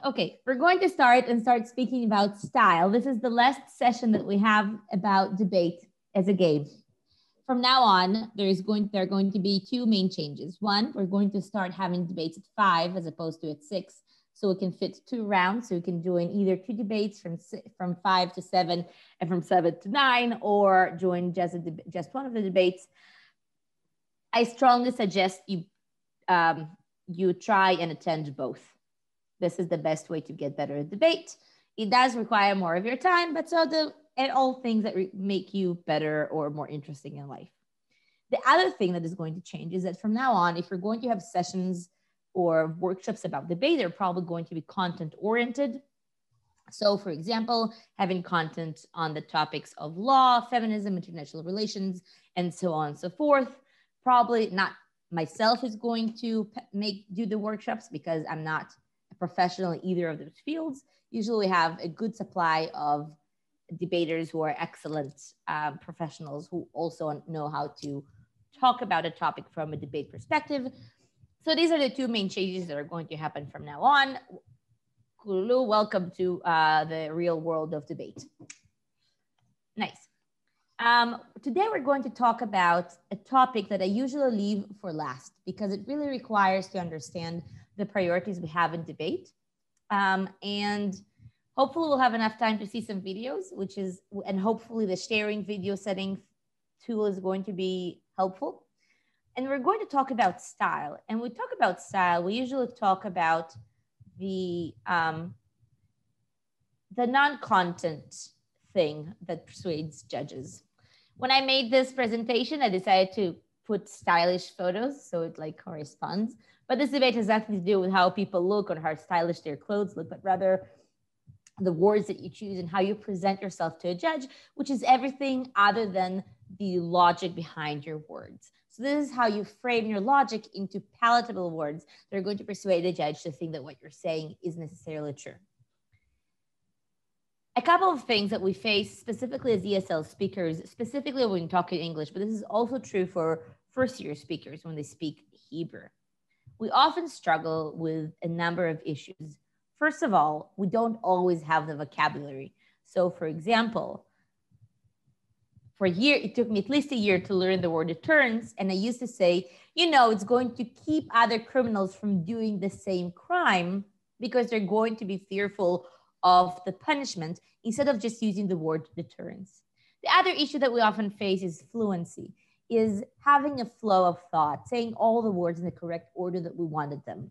Okay, we're going to start speaking about style. This is the last session that we have about debate as a game. From now on, there are going to be two main changes. One, we're going to start having debates at 5 as opposed to at 6, so we can fit 2 rounds. So we can join either 2 debates from 5 to 7 and from 7 to 9, or join just one of the debates. I strongly suggest you try and attend both. This is the best way to get better at debate. It does require more of your time, but so do all things that make you better or more interesting in life. The other thing that is going to change is that from now on, if you're going to have sessions or workshops about debate, they're probably going to be content oriented. So for example, having content on the topics of law, feminism, international relations, and so on and so forth. Probably not myself is going to do the workshops because I'm not a professional in either of those fields. Usually we have a good supply of debaters who are excellent professionals who also know how to talk about a topic from a debate perspective. So these are the two main changes that are going to happen from now on. Kululu, welcome to the real world of debate. Nice. Today we're going to talk about a topic that I usually leave for last because it really requires to understand the priorities we have in debate. And hopefully we'll have enough time to see some videos, and hopefully the sharing video setting tool is going to be helpful. And we're going to talk about style. And when we talk about style, we usually talk about the non-content thing that persuades judges. When I made this presentation, I decided to put stylish photos so it like corresponds. But this debate has nothing to do with how people look or how stylish their clothes look, but rather the words that you choose and how you present yourself to a judge, which is everything other than the logic behind your words. So this is how you frame your logic into palatable words that are going to persuade the judge to think that what you're saying is necessarily true. A couple of things that we face specifically as ESL speakers, specifically when talking English, but this is also true for first-year speakers when they speak Hebrew. We often struggle with a number of issues. First of all, we don't always have the vocabulary. So for example, for a year, it took me at least a year to learn the word deterrence. And I used to say, you know, it's going to keep other criminals from doing the same crime because they're going to be fearful of the punishment instead of just using the word deterrence. The other issue that we often face is fluency, is having a flow of thought, saying all the words in the correct order that we wanted them.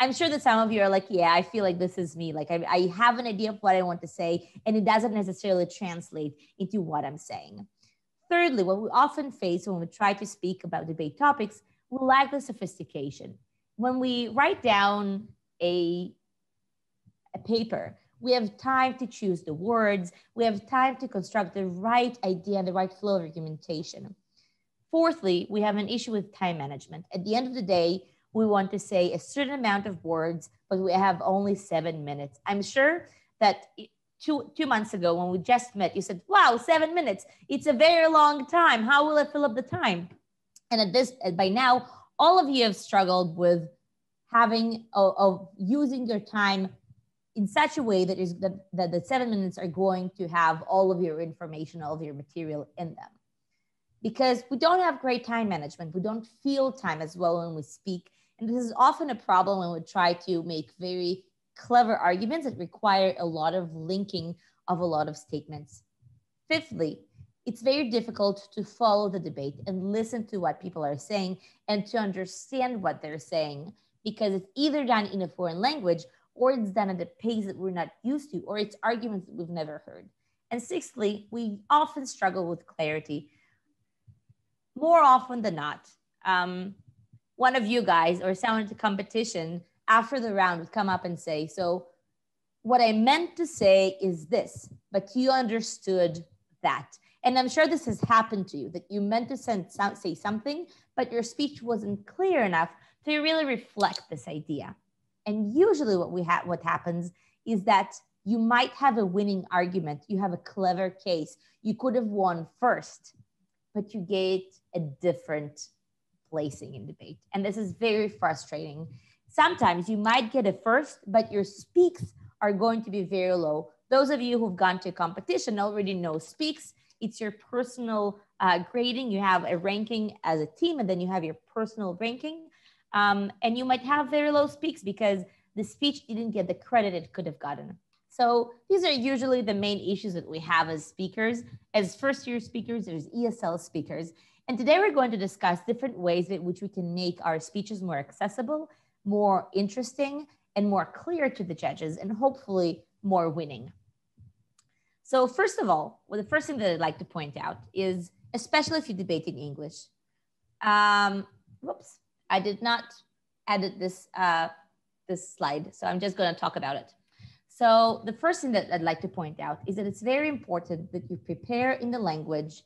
I'm sure that some of you are like, yeah, I feel like this is me. Like I have an idea of what I want to say, and it doesn't necessarily translate into what I'm saying. Thirdly, what we often face when we try to speak about debate topics, we lack the sophistication. When we write down a paper, we have time to choose the words. We have time to construct the right idea and the right flow of argumentation. Fourthly, we have an issue with time management. At the end of the day, we want to say a certain amount of words, but we have only 7 minutes. I'm sure that two months ago when we just met, you said, wow, 7 minutes. It's a very long time. How will I fill up the time? And by now, all of you have struggled with using your time in such a way that the 7 minutes are going to have all of your information, all of your material in them. Because we don't have great time management. We don't feel time as well when we speak. And this is often a problem when we try to make very clever arguments that require a lot of linking of a lot of statements. Fifthly, it's very difficult to follow the debate and listen to what people are saying and to understand what they're saying, because it's either done in a foreign language or it's done at a pace that we're not used to, or it's arguments that we've never heard. And sixthly, we often struggle with clarity. More often than not, one of you guys or someone at the competition after the round would come up and say, so what I meant to say is this, but you understood that. And I'm sure this has happened to you, that you meant to say something, but your speech wasn't clear enough to really reflect this idea. And usually what happens is that you might have a winning argument. You have a clever case. You could have won first, but you get a different placing in debate. And this is very frustrating. Sometimes you might get a first, but your speaks are going to be very low. Those of you who've gone to a competition already know speaks. It's your personal grading. You have a ranking as a team, and then you have your personal ranking. And you might have very low speaks because the speech didn't get the credit it could have gotten. So these are usually the main issues that we have as speakers. As first-year speakers, there's ESL speakers. And today we're going to discuss different ways in which we can make our speeches more accessible, more interesting, and more clear to the judges, and hopefully more winning. So first of all, well, the first thing that I'd like to point out is, especially if you debate in English, whoops, I did not edit this, this slide, so I'm just going to talk about it. So the first thing that I'd like to point out is that it's very important that you prepare in the language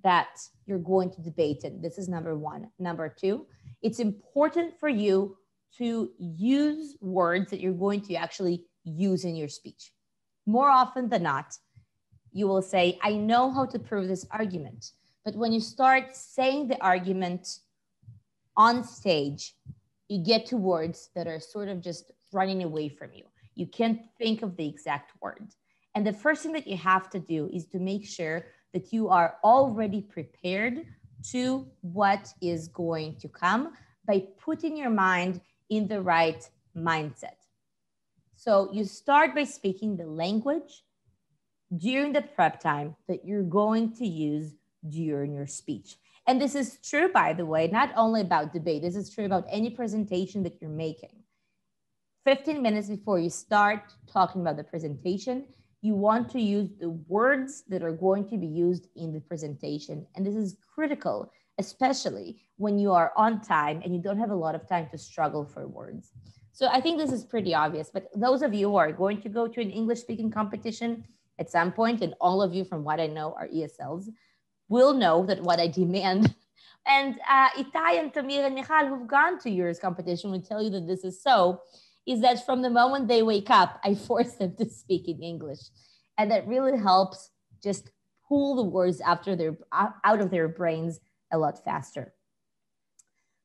that you're going to debate in. This is number one. Number two, it's important for you to use words that you're going to actually use in your speech. More often than not, you will say, I know how to prove this argument. But when you start saying the argument on stage, you get to words that are sort of just running away from you. You can't think of the exact word. And the first thing that you have to do is to make sure that you are already prepared to what is going to come by putting your mind in the right mindset. So you start by speaking the language during the prep time that you're going to use during your speech. And this is true, by the way, not only about debate, this is true about any presentation that you're making. 15 minutes before you start talking about the presentation, you want to use the words that are going to be used in the presentation. And this is critical, especially when you are on time and you don't have a lot of time to struggle for words. So I think this is pretty obvious, but those of you who are going to go to an English speaking competition at some point, and all of you from what I know are ESLs, will know that what I demand, and Itai and Tamir and Michal who've gone to yours competition will tell you that this is so, is that from the moment they wake up, I force them to speak in English. And that really helps just pull the words out of their brains a lot faster.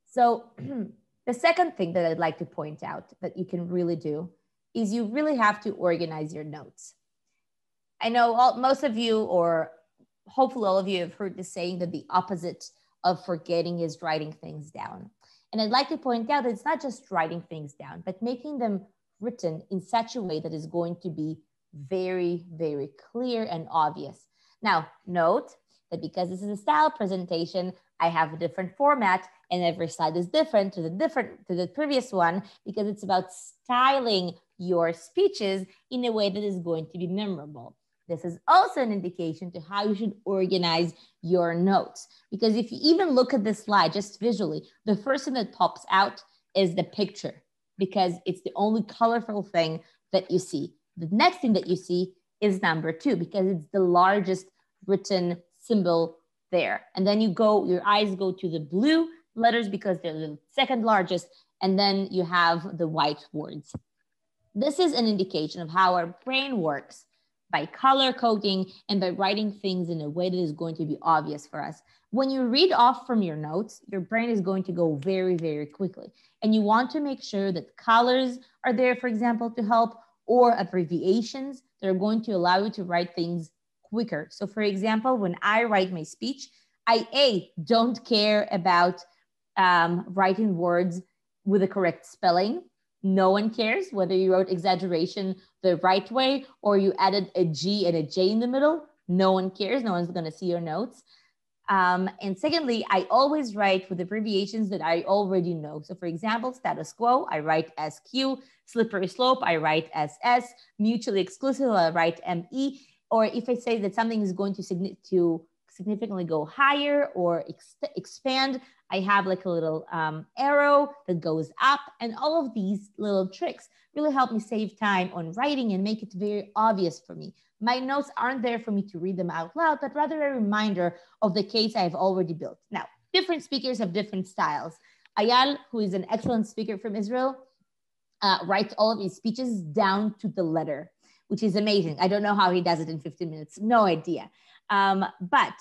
So the second thing that I'd like to point out that you can really do is you really have to organize your notes. I know most of you, or hopefully all of you, have heard the saying that the opposite of forgetting is writing things down. And I'd like to point out that it's not just writing things down, but making them written in such a way that is going to be very, very clear and obvious. Now, note that because this is a style presentation, I have a different format and every slide is different to the previous one because it's about styling your speeches in a way that is going to be memorable. This is also an indication to how you should organize your notes. Because if you even look at this slide, just visually, the first thing that pops out is the picture because it's the only colorful thing that you see. The next thing that you see is number two because it's the largest written symbol there. And then your eyes go to the blue letters because they're the second largest, and then you have the white words. This is an indication of how our brain works by color coding and by writing things in a way that is going to be obvious for us. When you read off from your notes, your brain is going to go very, very quickly. And you want to make sure that colors are there, for example, to help, or abbreviations that are going to allow you to write things quicker. So for example, when I write my speech, I don't care about writing words with the correct spelling. No one cares whether you wrote exaggeration the right way or you added a G and a J in the middle. No one cares. No one's going to see your notes. And secondly, I always write with abbreviations that I already know. So for example, status quo, I write SQ, slippery slope, I write SS, mutually exclusive, I write ME. Or if I say that something is going to significantly go higher or expand, I have like a little arrow that goes up, and all of these little tricks really help me save time on writing and make it very obvious for me. My notes aren't there for me to read them out loud, but rather a reminder of the case I've already built. Now, different speakers have different styles. Ayal, who is an excellent speaker from Israel, writes all of his speeches down to the letter, which is amazing. I don't know how he does it in 15 minutes, no idea. But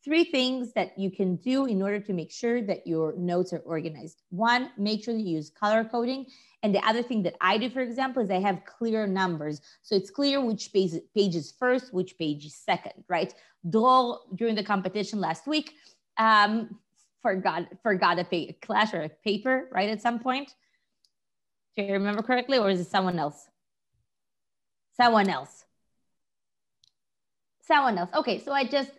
3 things that you can do in order to make sure that your notes are organized. 1, make sure that you use color coding. And the other thing that I do, for example, is I have clear numbers. So it's clear which page is first, which page is second, right? Dror, during the competition last week, forgot a clash or a paper, right, at some point. Do you remember correctly, or is it someone else? Someone else. Okay, so I just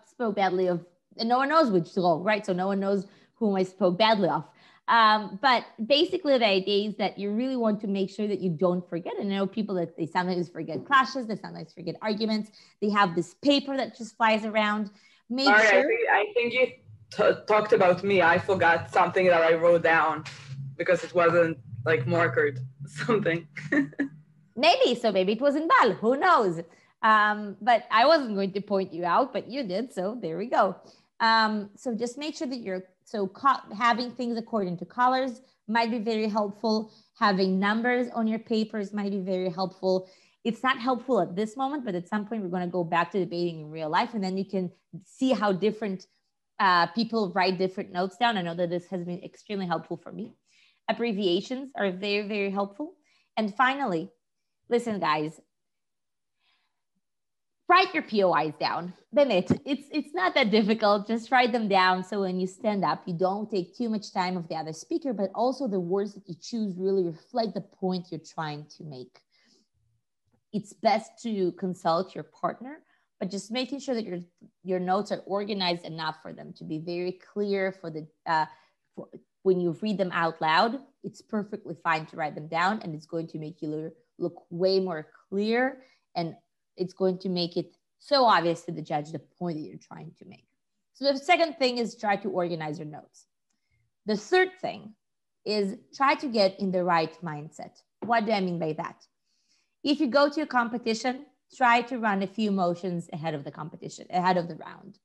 spoke badly of, and no one knows which Dror, right? So no one knows whom I spoke badly of. But basically the idea is that you really want to make sure that you don't forget. And I know people that they sometimes forget clashes, they sometimes forget arguments. They have this paper that just flies around. Make sure. I think you talked about me. I forgot something that I wrote down because it wasn't like markered something. Maybe it was in Bal, who knows? But I wasn't going to point you out, but you did, so there we go. So just make sure that you're, having things according to colors might be very helpful. Having numbers on your papers might be very helpful. It's not helpful at this moment, but at some point we're going to go back to debating in real life, and then you can see how different people write different notes down. I know that this has been extremely helpful for me. Abbreviations are very, very helpful. And finally, listen, guys, write your POIs down. It's not that difficult. Just write them down. So when you stand up, you don't take too much time of the other speaker, but also the words that you choose really reflect the point you're trying to make. It's best to consult your partner, but just making sure that your notes are organized enough for them to be very clear for when you read them out loud. It's perfectly fine to write them down, and it's going to make you look way more clear, and it's going to make it so obvious to the judge the point that you're trying to make. So the second thing is try to organize your notes. The third thing is try to get in the right mindset. What do I mean by that? If you go to a competition, try to run a few motions ahead of the competition, ahead of the round.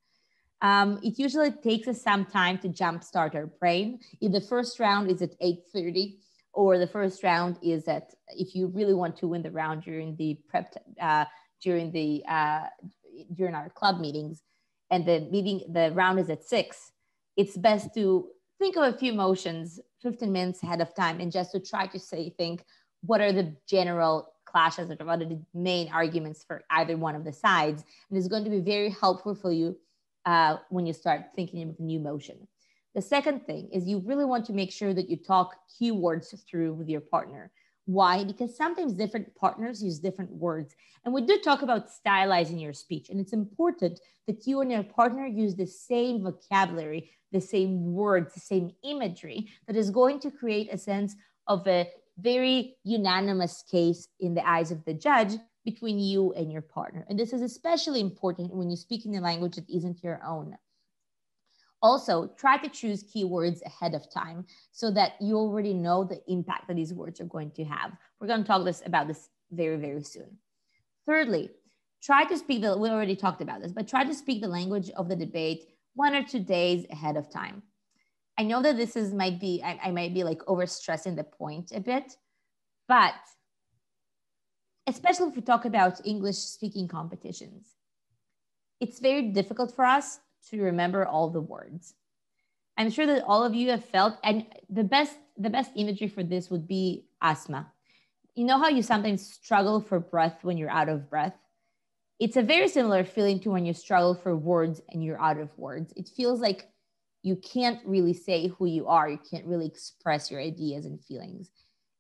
It usually takes us some time to jumpstart our brain. If the first round is at 8:30, or the first round is if you really want to win the round during the prep, during our club meetings, and the round is at 6, it's best to think of a few motions 15 minutes ahead of time, and just to try to think what are the general clashes or what are the main arguments for either one of the sides. And it's going to be very helpful for you when you start thinking of a new motion. The second thing is you really want to make sure that you talk keywords through with your partner. Why? Because sometimes different partners use different words. And we do talk about stylizing your speech. And it's important that you and your partner use the same vocabulary, the same words, the same imagery that is going to create a sense of a very unanimous case in the eyes of the judge between you and your partner. And this is especially important when you speak in a language that isn't your own. Also, try to choose keywords ahead of time so that you already know the impact that these words are going to have. We're going to talk about this very, very soon. Thirdly, try to speak we already talked about this, but try to speak the language of the debate 1 or 2 days ahead of time. I know that this might be like overstressing the point a bit, but especially if we talk about English speaking competitions, it's very difficult for us to remember all the words. I'm sure that all of you have felt, and the best imagery for this would be asthma. You know how you sometimes struggle for breath when you're out of breath? It's a very similar feeling to when you struggle for words and you're out of words. It feels like you can't really say who you are. You can't really express your ideas and feelings.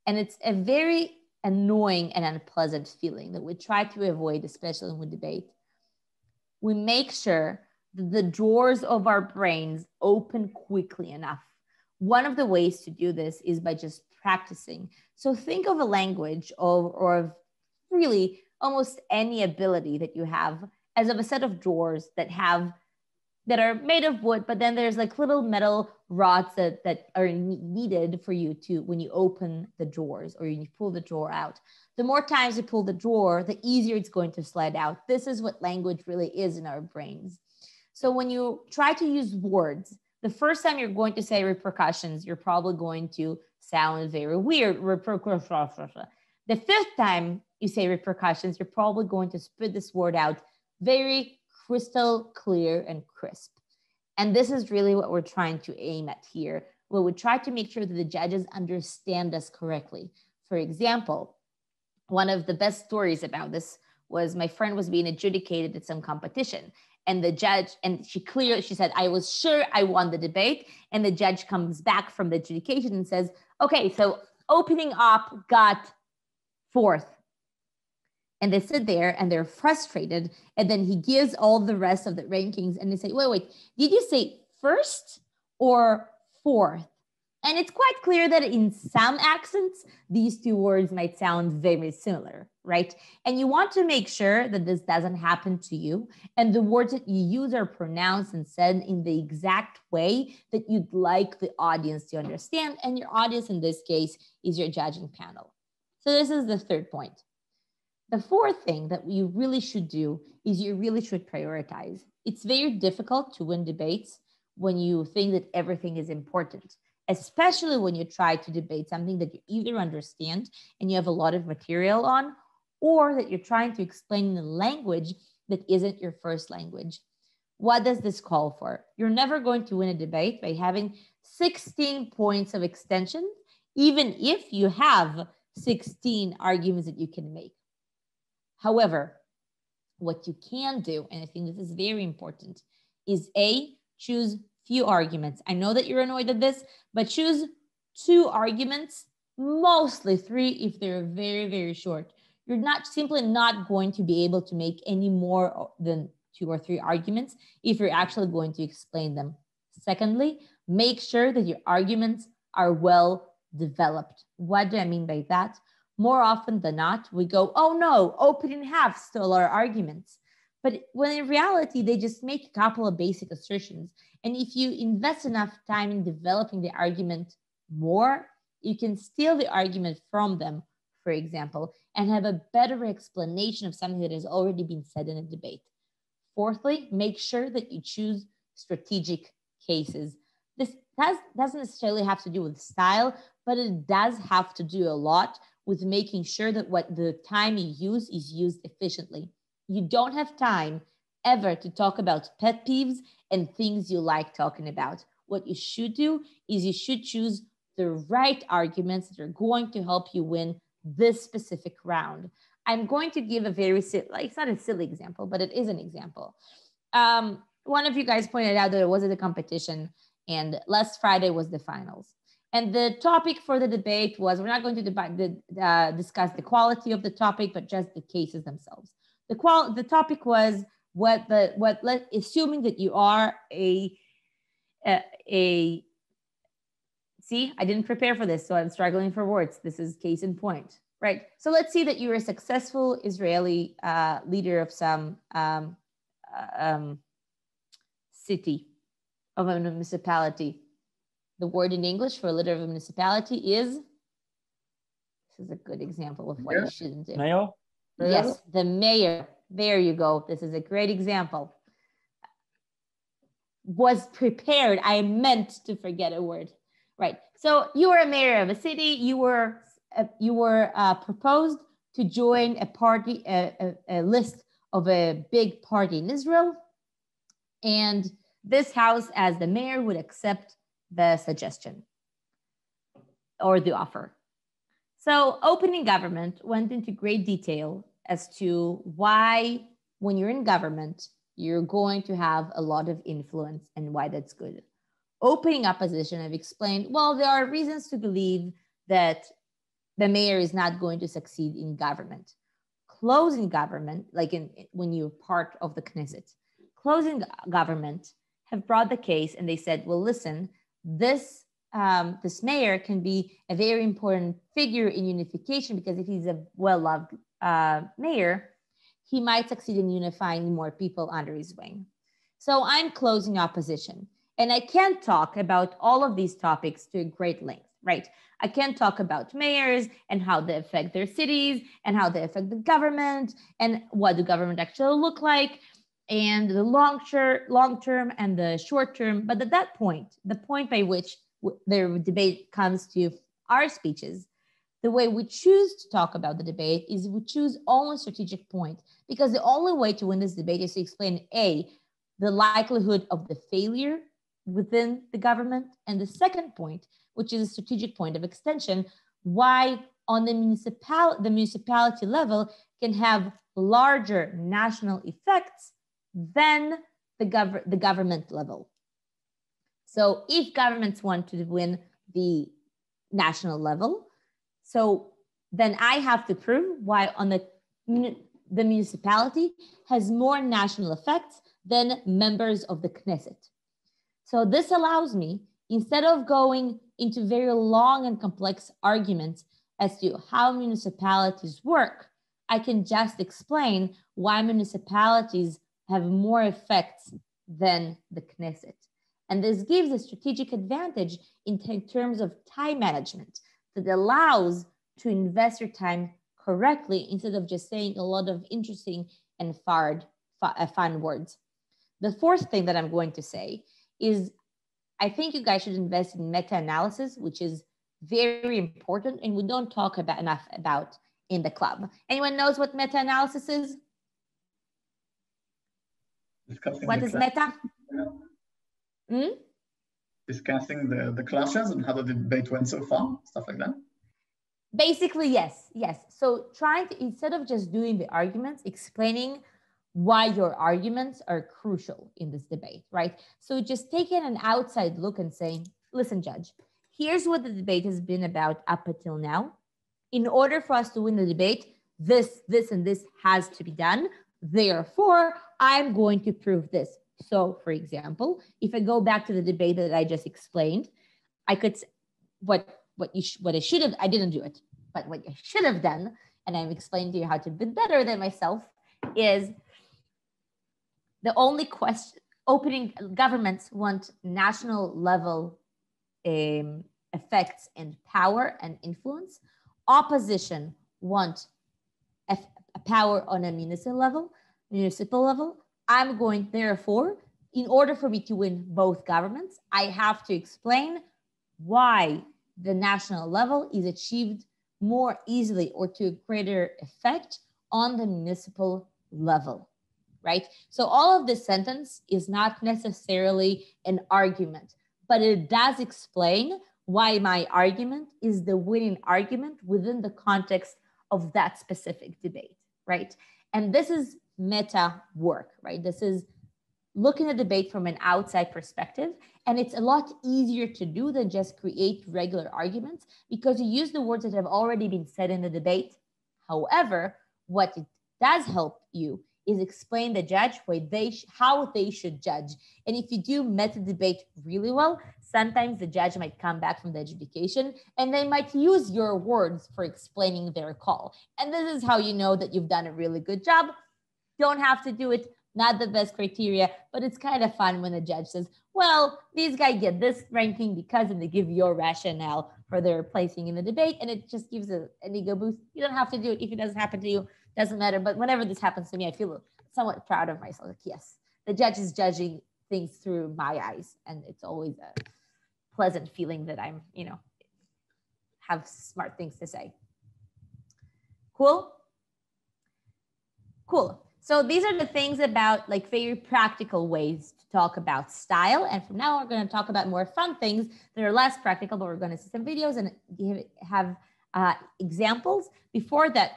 And it's a very annoying and unpleasant feeling that we try to avoid, especially when we debate. We make sure that the doors of our brains open quickly enough. One of the ways to do this is by just practicing. So think of a language or of really almost any ability that you have as of a set of drawers that are made of wood, but then there's like little metal rods that are needed for you to, when you open the drawers or you pull the drawer out. The more times you pull the drawer, the easier it's going to slide out. This is what language really is in our brains. So when you try to use words, the first time you're going to say repercussions, you're probably going to sound very weird. The fifth time you say repercussions, you're probably going to spit this word out very crystal clear and crisp. And this is really what we're trying to aim at here. We would try to make sure that the judges understand us correctly. For example, one of the best stories about this was my friend was being adjudicated at some competition. And the judge, and she said, I was sure I won the debate. And the judge comes back from the adjudication and says, okay, so opening up got fourth. And they sit there and they're frustrated. And then he gives all the rest of the rankings and they say, wait, did you say first or fourth? And it's quite clear that in some accents, these two words might sound very similar, right? And you want to make sure that this doesn't happen to you. And the words that you use are pronounced and said in the exact way that you'd like the audience to understand. And your audience in this case is your judging panel. So this is the third point. The fourth thing that you really should do is you really should prioritize. It's very difficult to win debates when you think that everything is important, especially when you try to debate something that you either understand and you have a lot of material on, or that you're trying to explain in a language that isn't your first language. What does this call for? You're never going to win a debate by having 16 points of extension, even if you have 16 arguments that you can make. However, what you can do, and I think this is very important, is A, choose few arguments. I know that you're annoyed at this, but choose 2 arguments, mostly 3 if they're very, very short. You're simply not going to be able to make any more than 2 or 3 arguments if you're actually going to explain them. Secondly, make sure that your arguments are well developed. What do I mean by that? More often than not, we go, oh no, opening half stole our arguments. But when in reality, they just make a couple of basic assertions. And if you invest enough time in developing the argument more, you can steal the argument from them, for example, and have a better explanation of something that has already been said in a debate. Fourthly, make sure that you choose strategic cases. This doesn't necessarily have to do with style, but it does have to do a lot with making sure that what the time you use is used efficiently. You don't have time ever to talk about pet peeves and things you like talking about. What you should do is you should choose the right arguments that are going to help you win this specific round. I'm going to give a very silly, it's not a silly example, but it is an example. One of you guys pointed out that it was at a competition and last Friday was the finals. And the topic for the debate was, we're not going to discuss the quality of the topic, but just the cases themselves. The topic was assuming that you are see, I didn't prepare for this, so I'm struggling for words. This is case in point, right? So let's see that you're a successful Israeli leader of some city, of a municipality. The word in English for a leader of a municipality is, this is a good example of what you shouldn't do. Mayor? Yes, the mayor. There you go. This is a great example. Was prepared. I meant to forget a word. Right. So you were a mayor of a city. You were proposed to join a party, a list of a big party in Israel. And this house, as the mayor, would accept the suggestion or the offer. So opening government went into great detail as to why, when you're in government, you're going to have a lot of influence and why that's good. Opening opposition, I've explained, well, there are reasons to believe that the mayor is not going to succeed in government. Closing government, like when you're part of the Knesset, closing government have brought the case and they said, well, listen, this mayor can be a very important figure in unification because if he's a well-loved mayor, he might succeed in unifying more people under his wing. So I'm closing opposition. And I can't talk about all of these topics to a great length, right? I can't talk about mayors and how they affect their cities and how they affect the government and what the government actually look like and the long term and the short term. But at that point, the point by which the debate comes to our speeches, the way we choose to talk about the debate is we choose only strategic point, because the only way to win this debate is to explain A, the likelihood of the failure within the government, and the second point, which is a strategic point of extension, why on the municipality level can have larger national effects than the government level. So if governments want to win the national level, so then I have to prove why on the municipality has more national effects than members of the Knesset. So this allows me, instead of going into very long and complex arguments as to how municipalities work, I can just explain why municipalities have more effects than the Knesset. And this gives a strategic advantage in terms of time management that allows to invest your time correctly instead of just saying a lot of interesting and fun words. The fourth thing that I'm going to say is I think you guys should invest in meta-analysis, which is very important and we don't talk enough about in the club. Anyone knows what meta-analysis is? What is meta? Discussing the clashes and how the debate went so far, stuff like that? Basically, yes. So trying to, instead of just doing the arguments, explaining why your arguments are crucial in this debate, right? So just taking an outside look and saying, listen, judge, here's what the debate has been about up until now. In order for us to win the debate, this, and this has to be done. Therefore, I'm going to prove this. So for example, if I go back to the debate that I just explained, I could, what I should have, I didn't do it, but what I should have done, and I'm explaining to you how to be better than myself, is the only question, opening governments want national level effects and power and influence. Opposition want a power on a municipal level. I'm going, therefore, in order for me to win both governments, I have to explain why the national level is achieved more easily or to a greater effect on the municipal level, right? So all of this sentence is not necessarily an argument, but it does explain why my argument is the winning argument within the context of that specific debate, right? And this is meta work, right? This is looking at the debate from an outside perspective, and it's a lot easier to do than just create regular arguments because you use the words that have already been said in the debate. However, what it does help you is explain the judge how they should judge. And if you do meta debate really well, sometimes the judge might come back from the adjudication and they might use your words for explaining their call. And this is how you know that you've done a really good job. Don't have to do it, not the best criteria, but it's kind of fun when the judge says, well, these guys get this ranking because, and they give your rationale for their placing in the debate, and it just gives an ego boost. You don't have to do it if it doesn't happen to you, doesn't matter. But whenever this happens to me, I feel somewhat proud of myself. Like, yes, the judge is judging things through my eyes, and it's always a pleasant feeling that I'm, have smart things to say. Cool? Cool. So these are the things about like very practical ways to talk about style. And from now on, we're going to talk about more fun things that are less practical, but we're going to see some videos and have examples. Before that,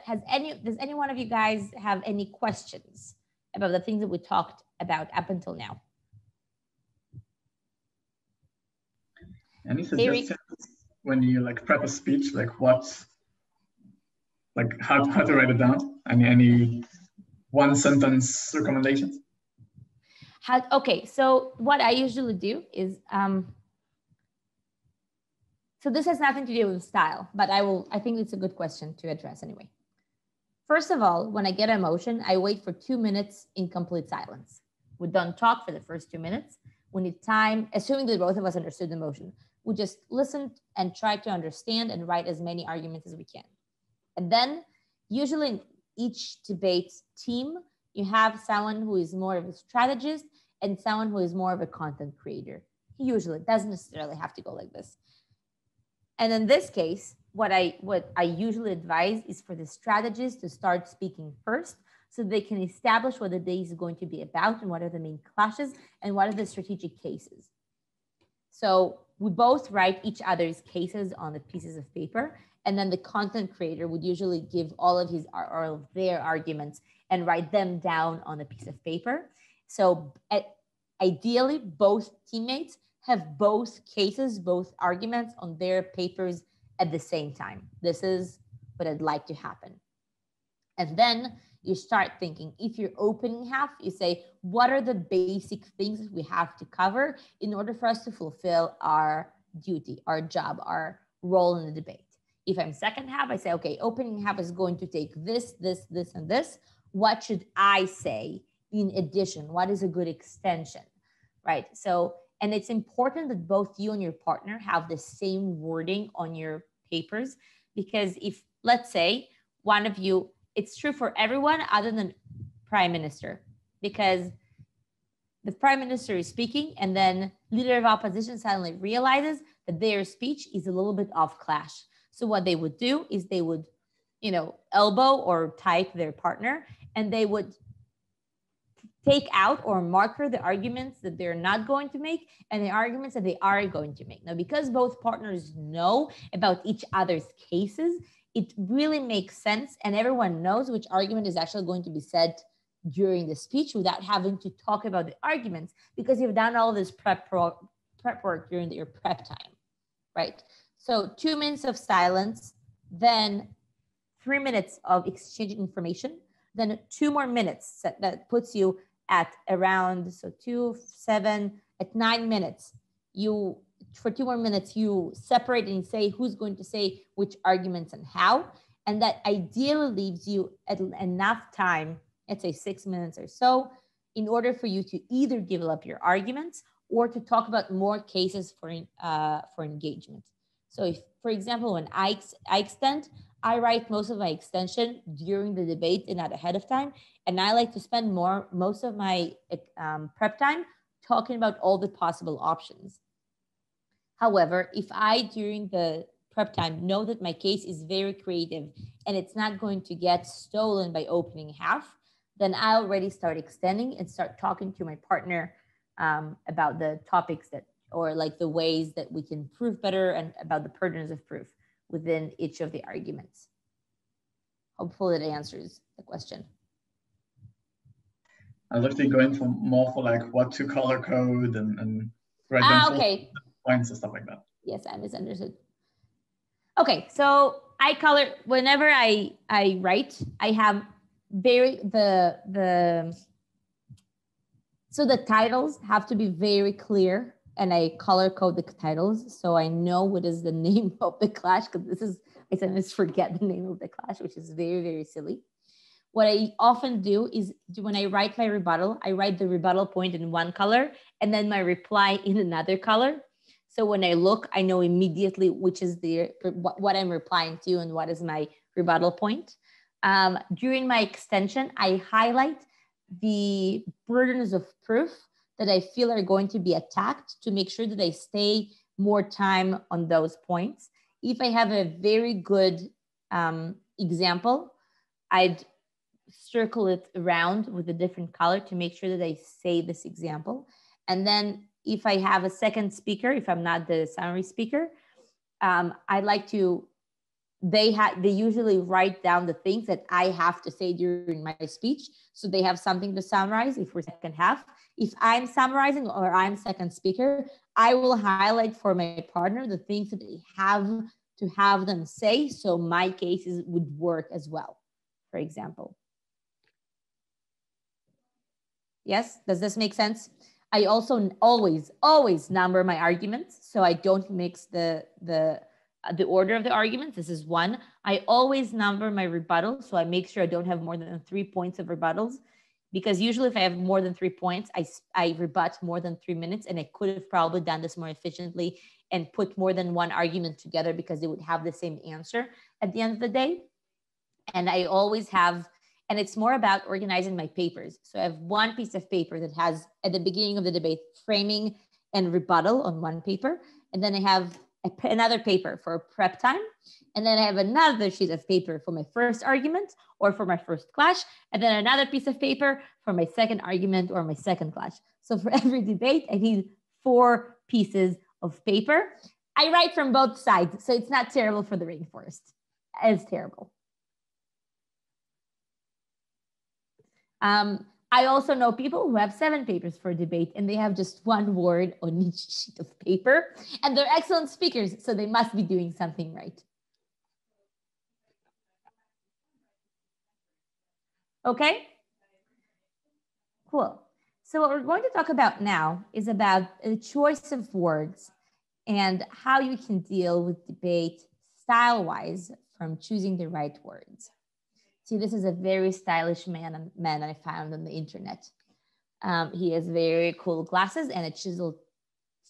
does any one of you guys have any questions about the things that we talked about up until now? Any suggestions when you like prep a speech, like how to write it down? Any one sentence recommendations? Okay, so what I usually do is, so this has nothing to do with style, but I think it's a good question to address anyway. First of all, when I get emotion, I wait for 2 minutes in complete silence. We don't talk for the first 2 minutes. We need time, assuming that both of us understood the emotion. We just listen and try to understand and write as many arguments as we can. And then usually in each debate team, you have someone who is more of a strategist and someone who is more of a content creator. Usually, it doesn't necessarily have to go like this. And in this case, what I usually advise is for the strategists to start speaking first, so they can establish what the day is going to be about and what are the main clashes and what are the strategic cases. So we both write each other's cases on the pieces of paper, and then the content creator would usually give all of his or their arguments and write them down on a piece of paper. So ideally, both teammates have both cases, both arguments on their papers at the same time. This is what I'd like to happen. And then you start thinking, if you're opening half, you say, what are the basic things we have to cover in order for us to fulfill our duty, our job, our role in the debate? If I'm second half, I say, okay, opening half is going to take this, this, this, and this. What should I say in addition? What is a good extension, right? So, and it's important that both you and your partner have the same wording on your papers, because if, let's say, one of you, it's true for everyone other than prime minister, because the prime minister is speaking and then leader of opposition suddenly realizes that their speech is a little bit off clash. So what they would do is they would, elbow or type their partner, and they would take out or marker the arguments that they're not going to make and the arguments that they are going to make. Now, because both partners know about each other's cases, it really makes sense, and everyone knows which argument is actually going to be said during the speech without having to talk about the arguments, because you've done all this prep work during your prep time, right? So 2 minutes of silence, then 3 minutes of exchanging information, then 2 more minutes that puts you at around, so 2, 7, at 9 minutes. For 2 more minutes, you separate and say who's going to say which arguments and how. And that ideally leaves you at enough time, let's say 6 minutes or so, in order for you to either develop your arguments or to talk about more cases for engagement. So if, for example, when I extend, I write most of my extension during the debate and not ahead of time. And I like to spend most of my prep time talking about all the possible options. However, if I, during the prep time, know that my case is very creative and it's not going to get stolen by opening half, then I already start extending and start talking to my partner about the topics or like the ways that we can prove better and about the pertinence of proof within each of the arguments. Hopefully that answers the question. I was actually going for more for like what to color code and write down okay. points and stuff like that. Yes, I misunderstood. Okay, so I color whenever I write, I have so the titles have to be very clear, and I color code the titles so I know what is the name of the clash, because I sometimes forget the name of the clash, which is very, very silly. What I often do is when I write my rebuttal, I write the rebuttal point in one color and then my reply in another color. So when I look, I know immediately which is what I'm replying to and what is my rebuttal point. During my extension, I highlight the burdens of proof that I feel are going to be attacked to make sure that I stay more time on those points. If I have a very good example, I'd circle it around with a different color to make sure that I say this example. And then if I have a second speaker, if I'm not the summary speaker, I like to, they usually write down the things that I have to say during my speech. So they have something to summarize if we're second half. If I'm summarizing or I'm second speaker, I will highlight for my partner the things that they have to have them say, so my cases would work as well, for example. Yes, does this make sense? I also always number my arguments, so I don't mix the order of the arguments. This is one. I always number my rebuttals, so I make sure I don't have more than 3 points of rebuttals, because usually if I have more than 3 points, I rebut more than 3 minutes, and I could have probably done this more efficiently and put more than one argument together because they would have the same answer at the end of the day. And I always have, and it's more about organizing my papers. So I have one piece of paper that has, at the beginning of the debate, framing and rebuttal on one paper. And then I have another paper for prep time. And then I have another sheet of paper for my first argument or for my first clash. And then another piece of paper for my second argument or my second clash. So for every debate, I need 4 pieces of paper. I write from both sides, so it's not terrible for the rainforest. It's terrible. I also know people who have 7 papers for debate and they have just 1 word on each sheet of paper, and they're excellent speakers, so they must be doing something right. Okay, cool. So what we're going to talk about now is about the choice of words and how you can deal with debate style-wise from choosing the right words. See, this is a very stylish man I found on the internet. He has very cool glasses and a chiseled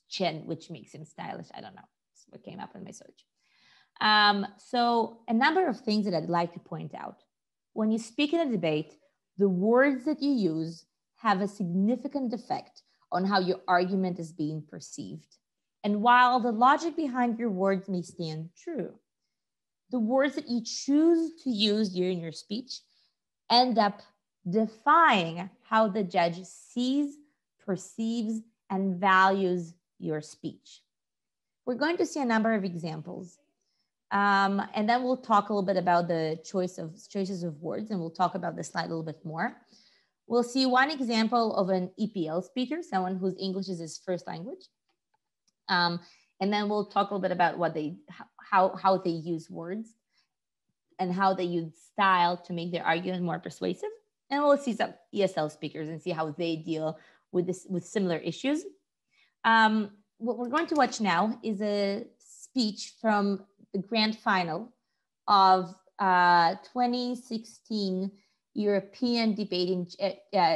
chin, which makes him stylish. I don't know. That's what came up in my search. So a number of things that I'd like to point out. When you speak in a debate, the words that you use have a significant effect on how your argument is being perceived. And while the logic behind your words may stand true, the words that you choose to use during your speech end up defying how the judge sees, perceives, and values your speech. We're going to see a number of examples. And then we'll talk a little bit about the choices of words, and we'll talk about this slide a little bit more. We'll see one example of an EPL speaker, someone whose English is his first language. And then we'll talk a little bit about how they use words and how they use style to make their argument more persuasive. And we'll see some ESL speakers and see how they deal with similar issues. What we're going to watch now is a speech from the grand final of 2016 European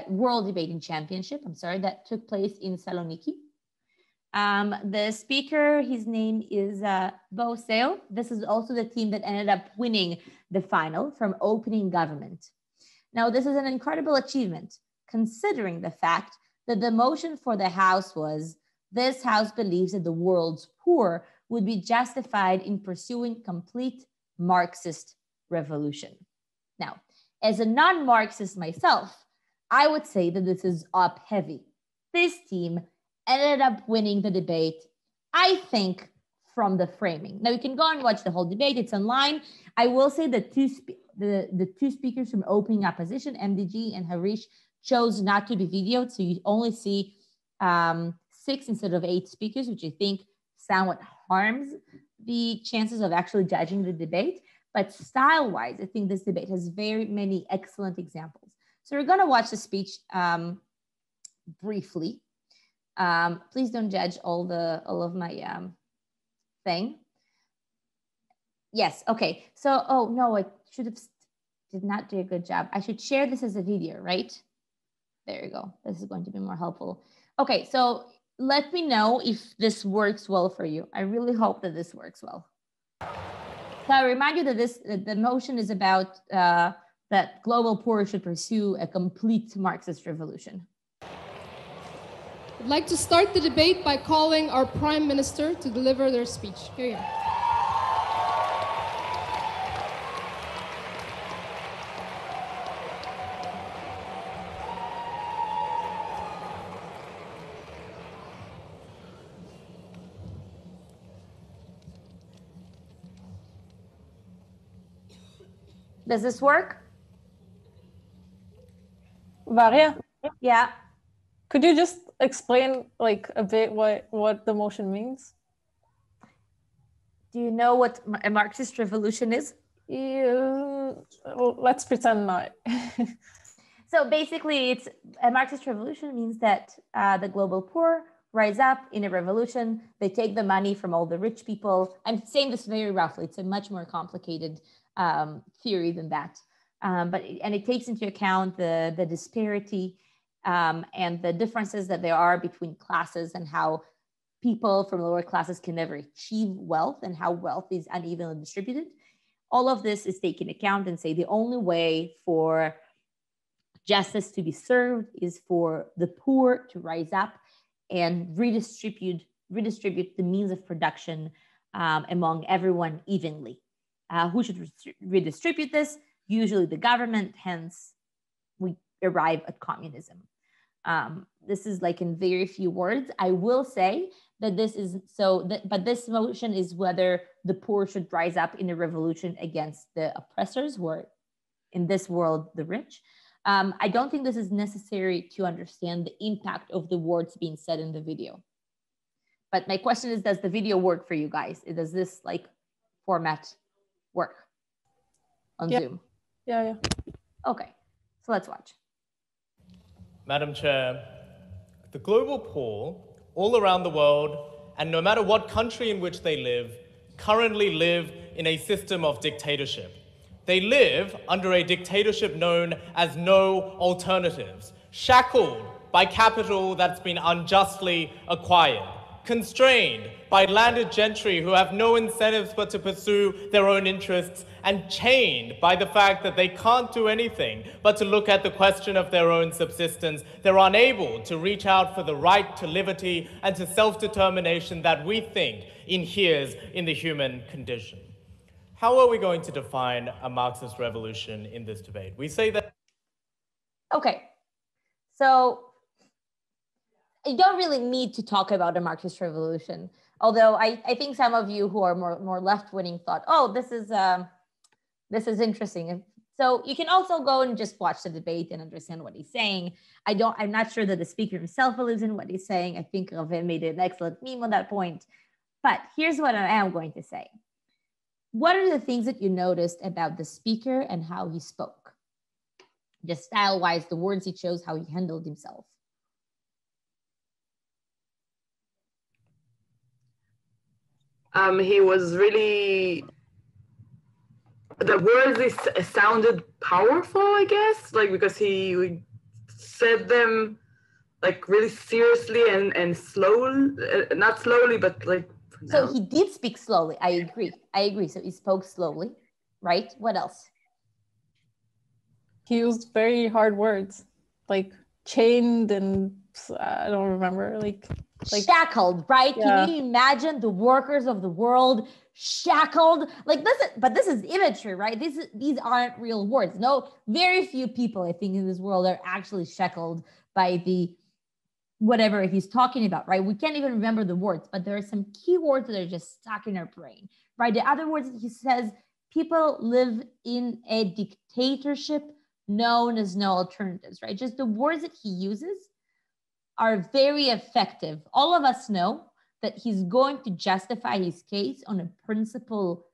World Debating Championship. That took place in Saloniki. The speaker, his name is Bo Seo. This is also the team that ended up winning the final from opening government. Now, this is an incredible achievement, considering the fact that the motion for the House was, this House believes that the world's poor would be justified in pursuing complete Marxist revolution. Now, as a non-Marxist myself, I would say that this is up heavy. This team ended up winning the debate, I think, from the framing. Now you can go and watch the whole debate, it's online. I will say that the 2 speakers from opening opposition, MDG and Harish, chose not to be videoed. So you only see 6 instead of 8 speakers, which I think somewhat harms the chances of actually judging the debate. But style-wise, I think this debate has very many excellent examples. So we're gonna watch the speech briefly. Please don't judge all of my thing. Yes, okay. So, oh no, I did not do a good job. I should share this as a video, right? There you go. This is going to be more helpful. Okay, so let me know if this works well for you. I really hope that this works well. So I remind you that the motion is about that global poor should pursue a complete Marxist revolution. I'd like to start the debate by calling our Prime Minister to deliver their speech. Here you are. Does this work? Varia? Yeah. Could you just explain like a bit what the motion means? Do you know what a Marxist revolution is? Yeah, well, let's pretend not. So basically, it's a Marxist revolution means that the global poor rise up in a revolution. They take the money from all the rich people. I'm saying this very roughly. It's a much more complicated theory than that. But it takes into account the disparity and the differences that there are between classes and how people from lower classes can never achieve wealth and how wealth is unevenly distributed. All of this is taken into account and say the only way for justice to be served is for the poor to rise up and redistribute the means of production among everyone evenly. Who should redistribute this? Usually the government, hence we arrive at communism. This is like in very few words. I will say that this is but this motion is whether the poor should rise up in a revolution against the oppressors, who are in this world the rich. I don't think this is necessary to understand the impact of the words being said in the video. But my question is, does the video work for you guys? Does this like format work on Zoom? Yeah. Okay, so let's watch. Madam Chair, the global poor all around the world, and no matter what country in which they live, currently live in a system of dictatorship. They live under a dictatorship known as no alternatives, shackled by capital that's been unjustly acquired, constrained by landed gentry who have no incentives but to pursue their own interests, and chained by the fact that they can't do anything but to look at the question of their own subsistence. They're unable to reach out for the right to liberty and to self-determination that we think inheres in the human condition. How are we going to define a Marxist revolution in this debate? We say that... Okay, so you don't really need to talk about a Marxist revolution, although I think some of you who are more left-wing thought, oh, this is interesting. So you can also go and just watch the debate and understand what he's saying. I'm not sure that the speaker himself believes in what he's saying. I think Ravin made an excellent meme on that point. But here's what I am going to say. What are the things that you noticed about the speaker and how he spoke? Just style-wise, the words he chose, how he handled himself. He was really, the words sounded powerful, I guess, like because he said them like really seriously and slowly, not slowly, but like. So he did speak slowly. I agree. So he spoke slowly, right? What else? He used very hard words, like chained and I don't remember, like shackled, right? Yeah. Can you imagine the workers of the world shackled? Like this is imagery, right? These aren't real words. No, very few people, I think, in this world are actually shackled by the whatever he's talking about, right? We can't even remember the words, but there are some key words that are just stuck in our brain, right? The other words that he says, people live in a dictatorship known as no alternatives, right? Just the words that he uses are very effective. All of us know that he's going to justify his case on a principle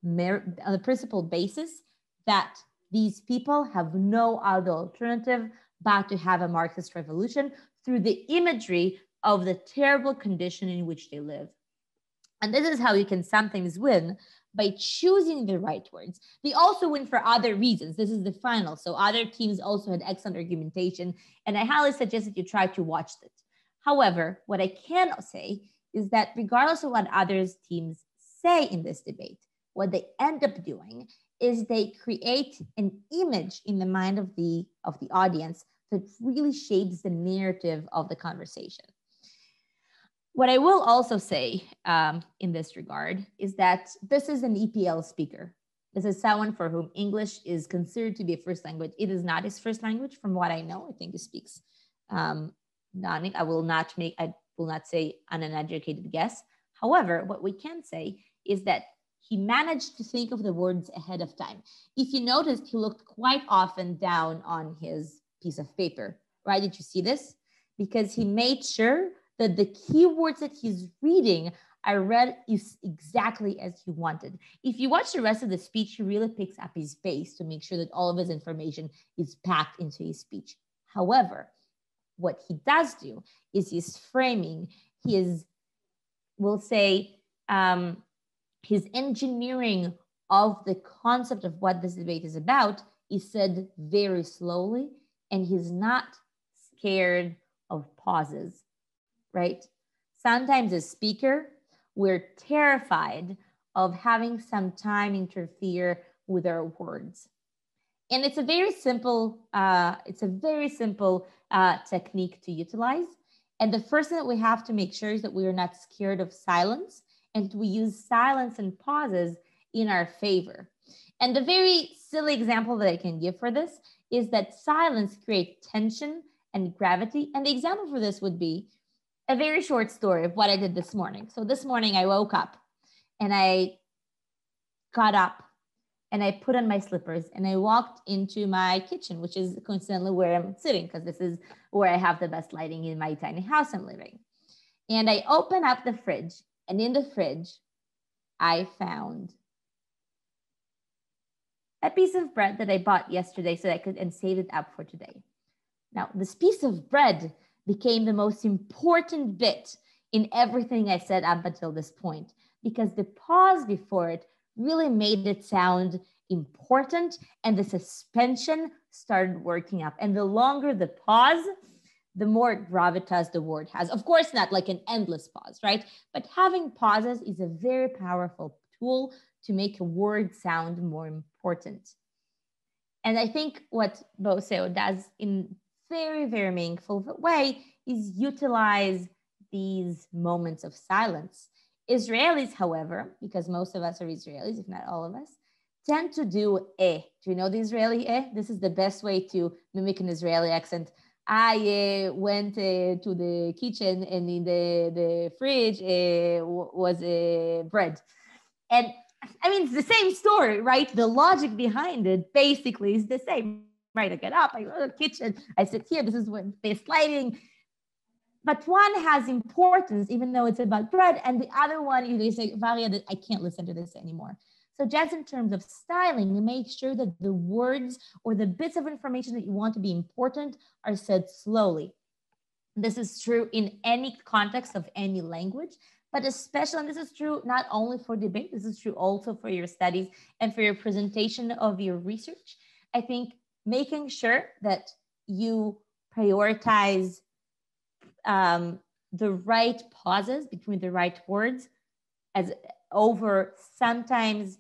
basis that these people have no other alternative but to have a Marxist revolution through the imagery of the terrible condition in which they live. And this is how you can sometimes win, by choosing the right words. They also win for other reasons. This is the final. So other teams also had excellent argumentation, and I highly suggest that you try to watch it. However, what I can say is that regardless of what other teams say in this debate, what they end up doing is they create an image in the mind of the audience that really shapes the narrative of the conversation. What I will also say in this regard is that this is an EPL speaker. This is someone for whom English is considered to be a first language. It is not his first language, from what I know. I think he speaks Danic. I will not say an uneducated guess. However, what we can say is that he managed to think of the words ahead of time. If you noticed, he looked quite often down on his piece of paper, right? Did you see this? Because he made sure that the keywords that he's reading are read exactly as he wanted. If you watch the rest of the speech, he really picks up his pace to make sure that all of his information is packed into his speech. However, what he does do is he's framing his, we'll say, his engineering of the concept of what this debate is about is said very slowly, and he's not scared of pauses. Right? Sometimes as speaker, we're terrified of having some time interfere with our words. And it's a very simple technique to utilize. And the first thing that we have to make sure is that we are not scared of silence and we use silence and pauses in our favor. And the very silly example that I can give for this is that silence creates tension and gravity. And the example for this would be a very short story of what I did this morning. So this morning I woke up and I got up and I put on my slippers and I walked into my kitchen, which is coincidentally where I'm sitting, because this is where I have the best lighting in my tiny house I'm living. And I open up the fridge, and in the fridge, I found a piece of bread that I bought yesterday so that I could and save it up for today. Now, this piece of bread became the most important bit in everything I said up until this point, because the pause before it really made it sound important, and the suspension started working up. And the longer the pause, the more gravitas the word has. Of course, not like an endless pause, right? But having pauses is a very powerful tool to make a word sound more important. And I think what Boseo does in very, very meaningful way is utilize these moments of silence. Israelis, however, because most of us are Israelis, if not all of us, tend to do eh. Do you know the Israeli eh? This is the best way to mimic an Israeli accent. I went to the kitchen, and in the fridge was bread. And I mean, it's the same story, right? The logic behind it basically is the same, right? I get up, I go to the kitchen, I sit here, this is when they're sliding. But one has importance, even though it's about bread, and the other one, you say, Varia, I can't listen to this anymore. So just in terms of styling, you make sure that the words or the bits of information that you want to be important are said slowly. This is true in any context of any language, but especially, and this is true not only for debate, this is true also for your studies and for your presentation of your research. I think making sure that you prioritize the right pauses between the right words as over sometimes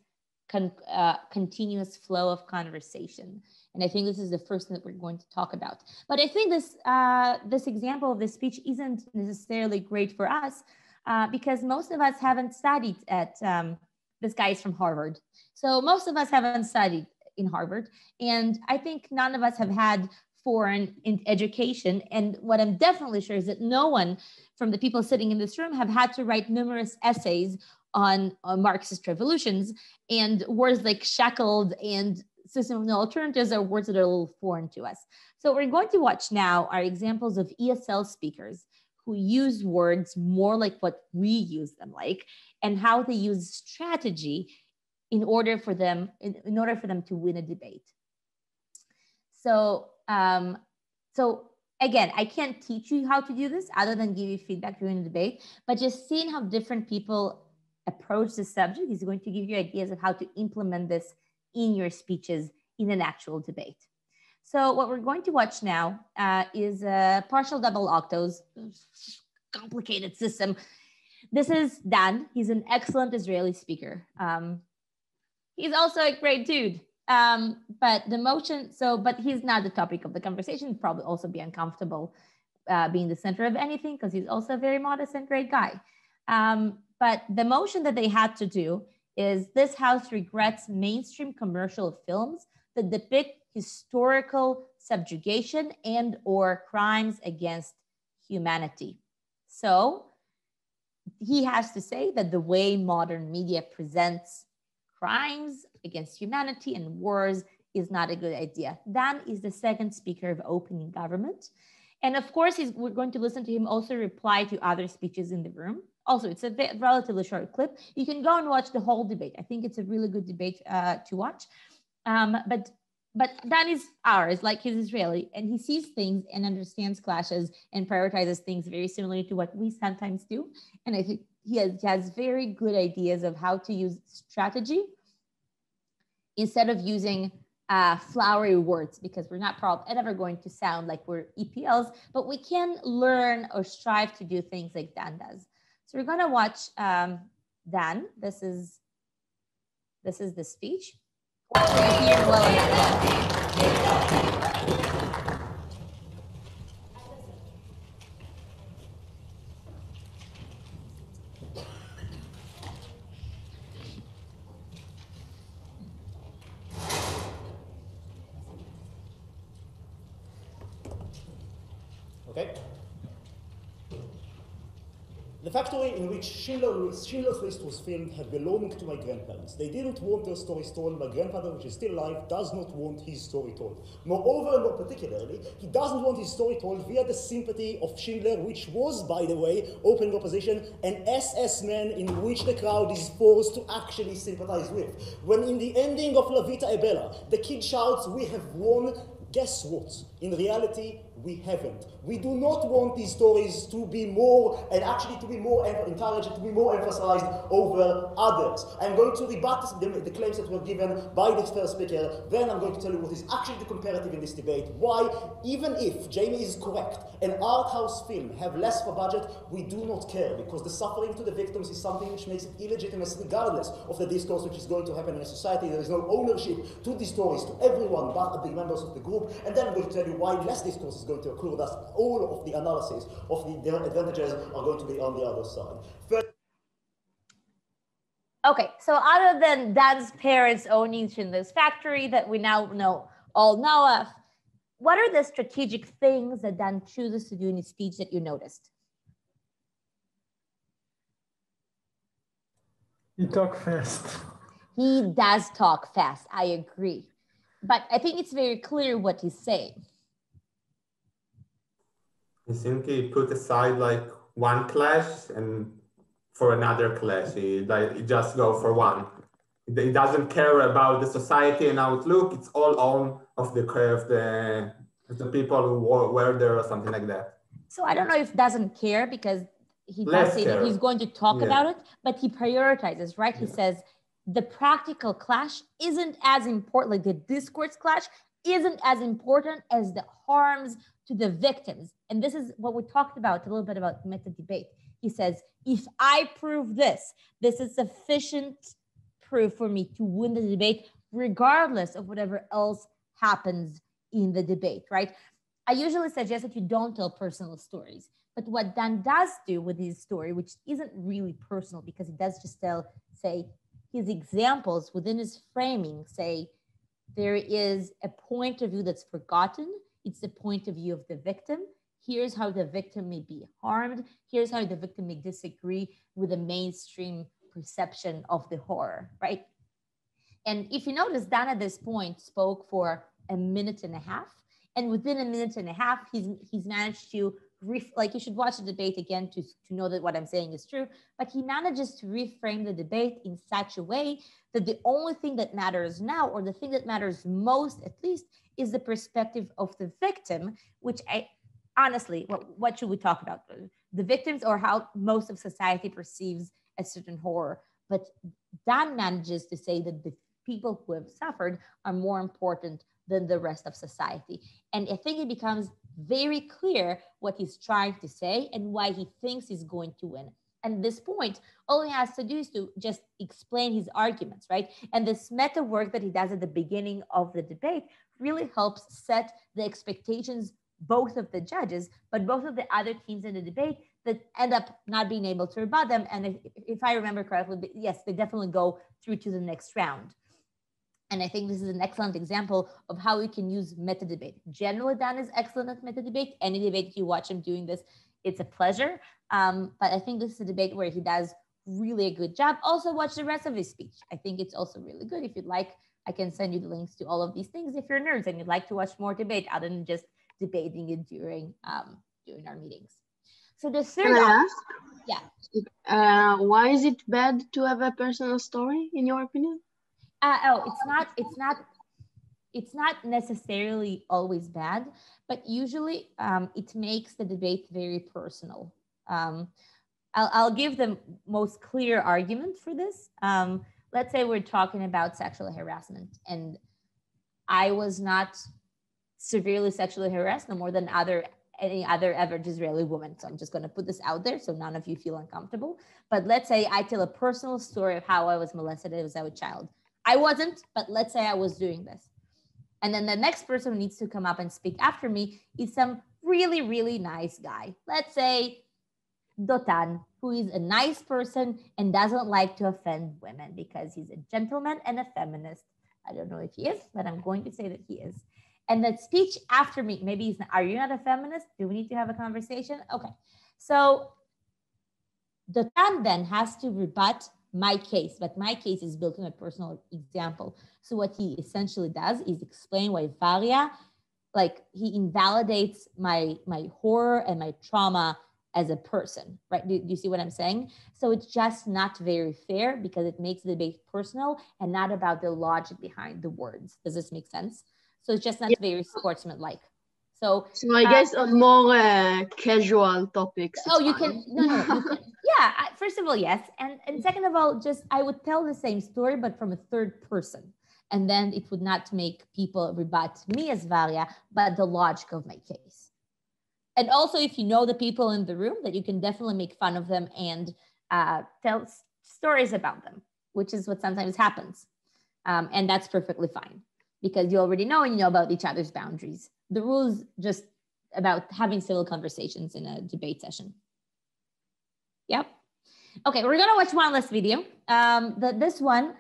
continuous flow of conversation. And I think this is the first thing that we're going to talk about. But I think this example of this speech isn't necessarily great for us because most of us haven't studied at, this guy is from Harvard. So most of us haven't studied in Harvard. And I think none of us have had foreign education. And what I'm definitely sure is that no one from the people sitting in this room have had to write numerous essays on Marxist revolutions, and words like shackled and system of no alternatives are words that are a little foreign to us. So what we're going to watch now are examples of ESL speakers who use words more like what we use them like, and how they use strategy in order for them to win a debate. So, again, I can't teach you how to do this other than give you feedback during the debate, but just seeing how different people approach the subject is going to give you ideas of how to implement this in your speeches in an actual debate. So what we're going to watch now is partial double octaves, complicated system. This is Dan. He's an excellent Israeli speaker. He's also a great dude. But he's not the topic of the conversation. He'd probably also be uncomfortable being the center of anything because he's also a very modest and great guy. But the motion that they had to do is this house regrets mainstream commercial films that depict historical subjugation and or crimes against humanity. So he has to say that the way modern media presents crimes against humanity and wars is not a good idea. Dan is the second speaker of opening government. And of course, we're going to listen to him also reply to other speeches in the room. Also, it's a relatively short clip. You can go and watch the whole debate. I think it's a really good debate to watch. But Dan is ours, like he's Israeli, and he sees things and understands clashes and prioritizes things very similarly to what we sometimes do. And I think he has very good ideas of how to use strategy instead of using flowery words, because we're not ever going to sound like we're EPLs, but we can learn or strive to do things like Dan does. So we're gonna watch Dan. This is the speech. Hopefully you hear well enough. Okay? The factory in which Schindler's List was filmed had belonged to my grandparents. They didn't want their stories told. My grandfather, which is still alive, does not want his story told. Moreover, and more particularly, he doesn't want his story told via the sympathy of Schindler, which was, by the way, open opposition, an SS man in which the crowd is forced to actually sympathize with. When in the ending of La Vita e Bella, the kid shouts, "We have won," guess what? In reality, we haven't. We do not want these stories to be more, and actually to be more encouraged, to be more emphasized over others. I'm going to rebut the claims that were given by the first speaker, then I'm going to tell you what is actually the comparative in this debate, why, even if Jamie is correct, an art house film have less of a budget, we do not care, because the suffering to the victims is something which makes it illegitimate regardless of the discourse which is going to happen in a society. There is no ownership to these stories, to everyone but the members of the group, and then I'm going to tell you why less discourse is going to occur, thus all of the analysis of the advantages are going to be on the other side. First, okay, so other than Dan's parents owning Schindler's factory that we now all know of, what are the strategic things that Dan chooses to do in his speech that you noticed? He talks fast. He does talk fast, I agree. But I think it's very clear what he's saying. I think he put aside like one clash and for another clash. He just go for one. He doesn't care about the society and how it looks. It's all on of the people who were there or something like that. So I don't know if doesn't care, because he does say that he's going to talk about it, but he prioritizes, right? He says the practical clash isn't as important, like the discourse clash isn't as important as the harms to the victims. And this is what we talked about a little bit about meta debate. He says, if I prove this is sufficient proof for me to win the debate, regardless of whatever else happens in the debate, right? I usually suggest that you don't tell personal stories. But what Dan does do with his story, which isn't really personal, because he does just tell, say, his examples within his framing, say, there is a point of view that's forgotten. It's the point of view of the victim. Here's how the victim may be harmed. Here's how the victim may disagree with the mainstream perception of the horror, right? And if you notice, Dan at this point spoke for a minute and a half. And within a minute and a half, he's managed to, like, you should watch the debate again to know that what I'm saying is true, but he manages to reframe the debate in such a way that the only thing that matters now, or the thing that matters most at least, is the perspective of the victim, which honestly, what should we talk about? The victims, or how most of society perceives a certain horror. But Dan manages to say that the people who have suffered are more important than the rest of society. And I think it becomes very clear what he's trying to say and why he thinks he's going to win. And this point, all he has to do is to just explain his arguments, right? And this meta work that he does at the beginning of the debate really helps set the expectations, both of the judges, but both of the other teams in the debate, that end up not being able to rebut them. And if I remember correctly, yes, they definitely go through to the next round. And I think this is an excellent example of how we can use meta debate. Generally, Dan is excellent at meta debate. Any debate you watch him doing this, it's a pleasure. But I think this is a debate where he does really a good job. Also watch the rest of his speech. I think it's also really good. If you'd like, I can send you the links to all of these things if you're nerds and you'd like to watch more debate other than just debating it during our meetings. So the third, can I ask? Yeah. Why is it bad to have a personal story, in your opinion? It's not necessarily always bad, but usually it makes the debate very personal. I'll give the most clear argument for this. Let's say we're talking about sexual harassment, and I was not severely sexually harassed no more than any other average Israeli woman. So I'm just going to put this out there so none of you feel uncomfortable. But let's say I tell a personal story of how I was molested as a child. I wasn't, but let's say I was doing this. And then the next person who needs to come up and speak after me is some really, really nice guy. Let's say Dotan, who is a nice person and doesn't like to offend women because he's a gentleman and a feminist. I don't know if he is, but I'm going to say that he is. And the speech after me, maybe is, are you not a feminist? Do we need to have a conversation? Okay. So the Tan then has to rebut my case, but my case is built on a personal example. So what he essentially does is explain why Varia, like he invalidates my horror and my trauma as a person, right? Do you see what I'm saying? So it's just not very fair because it makes the debate personal and not about the logic behind the words. Does this make sense? So it's just not very sportsmanlike. So I guess on more casual topics. Oh, you can, no, you can. Yeah, first of all, yes. And second of all, just I would tell the same story, but from a third person. And then it would not make people rebut me as Varia, but the logic of my case. And also, if you know the people in the room, that you can definitely make fun of them and tell stories about them, which is what sometimes happens. And that's perfectly fine because you already know and you know about each other's boundaries. The rules just about having civil conversations in a debate session. Yep. Okay, we're gonna watch one last video. This one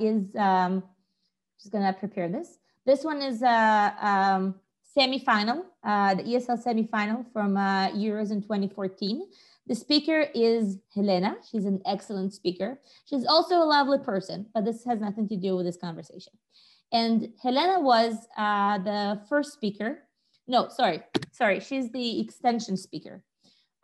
is, just gonna prepare this. This one is semi-final, the ESL semi-final from Euros in 2014. The speaker is Helena. She's an excellent speaker. She's also a lovely person, but this has nothing to do with this conversation. And Helena was the first speaker. No, sorry. She's the extension speaker.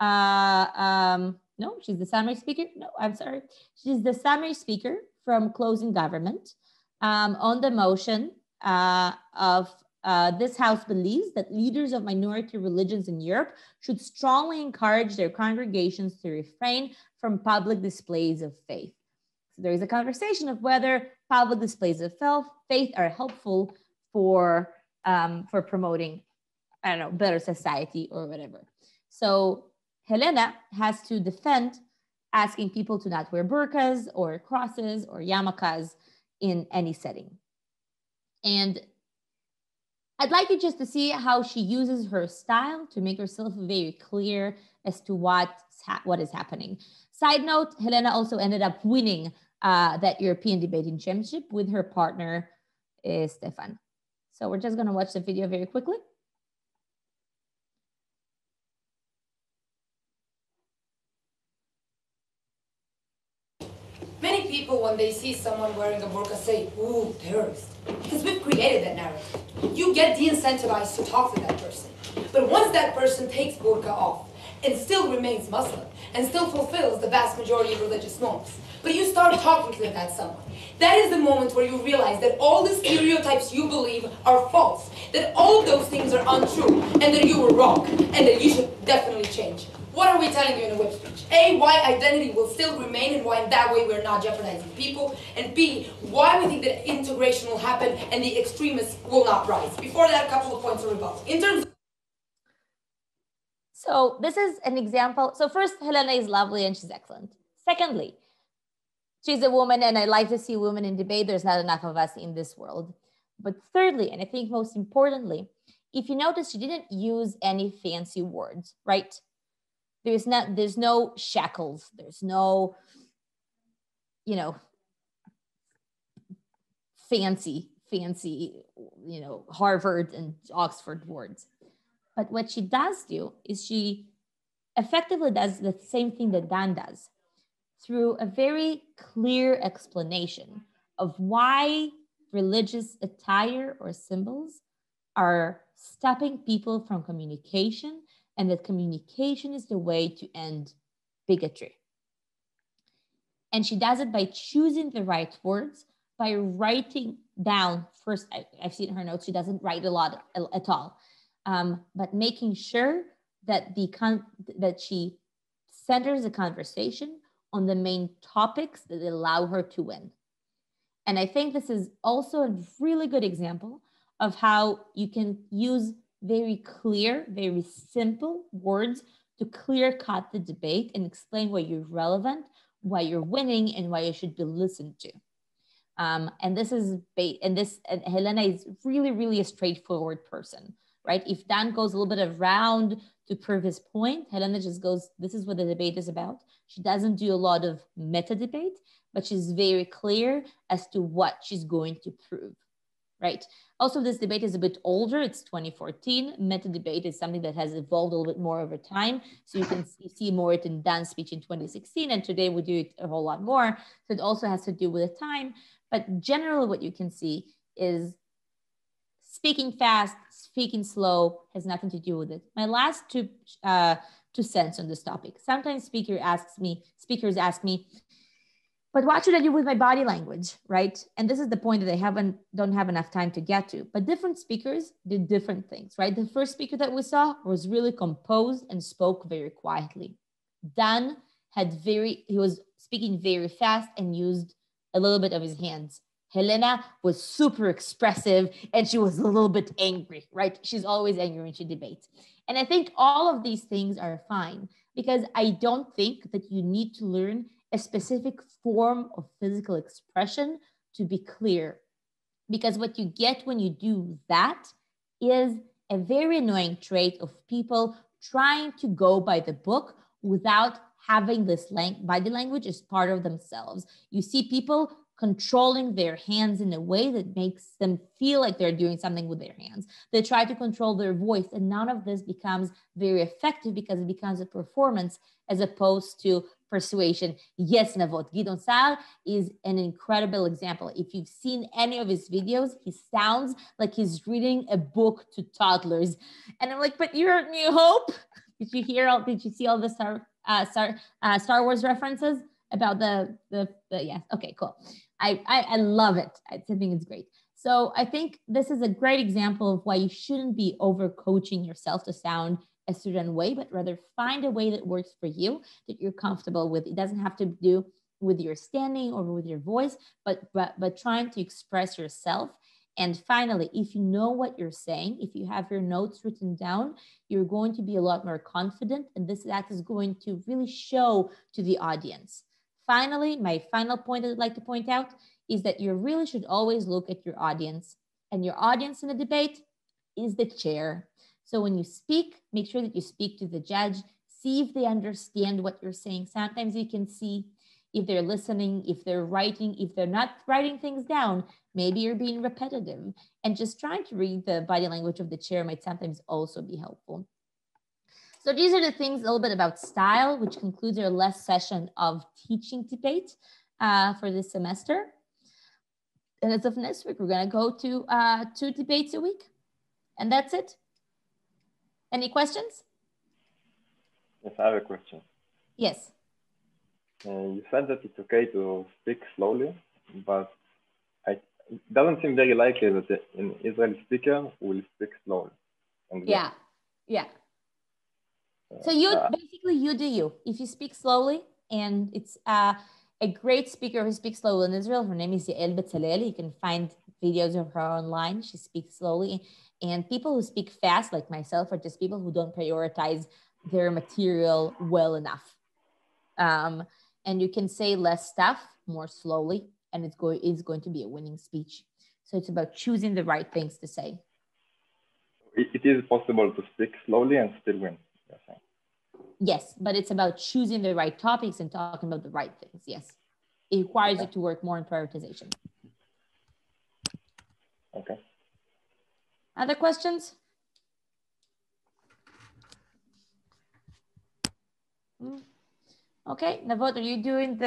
No, she's the summary speaker. No, I'm sorry. She's the summary speaker from Closing Government on the motion of this House believes that leaders of minority religions in Europe should strongly encourage their congregations to refrain from public displays of faith. So there is a conversation of whether public displays of faith are helpful for promoting, I don't know, better society or whatever. So Helena has to defend asking people to not wear burqas or crosses or yarmulkes in any setting. And I'd like you just to see how she uses her style to make herself very clear as to what is happening. Side note, Helena also ended up winning that European debating championship with her partner, Stefan. So we're just gonna watch the video very quickly. Many people, when they see someone wearing a burqa, say, ooh, terrorist. Because we've created that narrative. You get de-incentivized to talk to that person. But once that person takes burqa off and still remains Muslim and still fulfills the vast majority of religious norms, but you start talking to that someone, that is the moment where you realize that all the stereotypes you believe are false, that all of those things are untrue, and that you were wrong, and that you should definitely change. What are we telling you in the whip speech? A, why identity will still remain and why in that way we're not jeopardizing people. And B, why we think that integration will happen and the extremists will not rise. Before that, a couple of points of rebuttal. In terms of... So this is an example. So first, Helena is lovely and she's excellent. Secondly, she's a woman and I like to see women in debate. There's not enough of us in this world. But thirdly, and I think most importantly, if you notice, she didn't use any fancy words, right? There's no shackles. There's no, fancy, Harvard and Oxford words. But what she does do is she effectively does the same thing that Dan does through a very clear explanation of why religious attire or symbols are stopping people from communication, and that communication is the way to end bigotry. And she does it by choosing the right words, by writing down, first, I've seen her notes, she doesn't write a lot at all, but making sure that, that she centers the conversation on the main topics that allow her to win. And I think this is also a really good example of how you can use very clear, very simple words to clear cut the debate and explain why you're relevant, why you're winning, and why you should be listened to. And Helena is really, really a straightforward person, right? If Dan goes a little bit around to prove his point, Helena just goes, this is what the debate is about. She doesn't do a lot of meta debate, but she's very clear as to what she's going to prove, right? Also, this debate is a bit older. It's 2014. Meta debate is something that has evolved a little bit more over time. So you can see more it in Dan's speech in 2016, and today we do it a whole lot more. So it also has to do with the time. But generally what you can see is speaking fast, speaking slow has nothing to do with it. My last two cents on this topic. Sometimes speakers ask me, but what should I do with my body language, right? And this is the point that I don't have enough time to get to. But different speakers did different things, right? The first speaker that we saw was really composed and spoke very quietly. Dan he was speaking very fast and used a little bit of his hands. Helena was super expressive and she was a little bit angry, right? She's always angry when she debates. And I think all of these things are fine because I don't think that you need to learn a specific form of physical expression to be clear. Because what you get when you do that is a very annoying trait of people trying to go by the book without having this body language as part of themselves. You see people controlling their hands in a way that makes them feel like they're doing something with their hands. They try to control their voice, and none of this becomes very effective because it becomes a performance as opposed to persuasion. Yes, Navot, Gidon Sa'ar is an incredible example. If you've seen any of his videos, he sounds like he's reading a book to toddlers. And I'm like, but you're New Hope? Did you see all the Star Wars references about the yes? Okay, cool. I love it. I think it's great. So I think this is a great example of why you shouldn't be over coaching yourself to sound a certain way, but rather find a way that works for you, that you're comfortable with. It doesn't have to do with your standing or with your voice, but trying to express yourself. And finally, if you know what you're saying, if you have your notes written down, you're going to be a lot more confident, and that is going to really show to the audience. Finally, my final point that I'd like to point out is that you really should always look at your audience, and your audience in a debate is the chair. So when you speak, make sure that you speak to the judge, see if they understand what you're saying. Sometimes you can see if they're listening, if they're writing, if they're not writing things down, maybe you're being repetitive. And just trying to read the body language of the chair might sometimes also be helpful. So these are the things a little bit about style, which concludes our last session of teaching debate for this semester. And as of next week, we're going to go to 2 debates a week. And that's it. Any questions? Yes, I have a question. Yes. You said that it's okay to speak slowly, but it doesn't seem very likely that an Israeli speaker will speak slowly. Yeah. So basically you do you. If you speak slowly, and it's a great speaker who speaks slowly in Israel, her name is Yael Betzalel. You can find videos of her online. She speaks slowly. And people who speak fast, like myself, are just people who don't prioritize their material well enough. And you can say less stuff more slowly, and it's going to be a winning speech. So it's about choosing the right things to say. It is possible to speak slowly and still win. Yes, but it's about choosing the right topics and talking about the right things. Yes, it requires you to work more on prioritization. Okay. Other questions? Okay, Navot, are you doing the...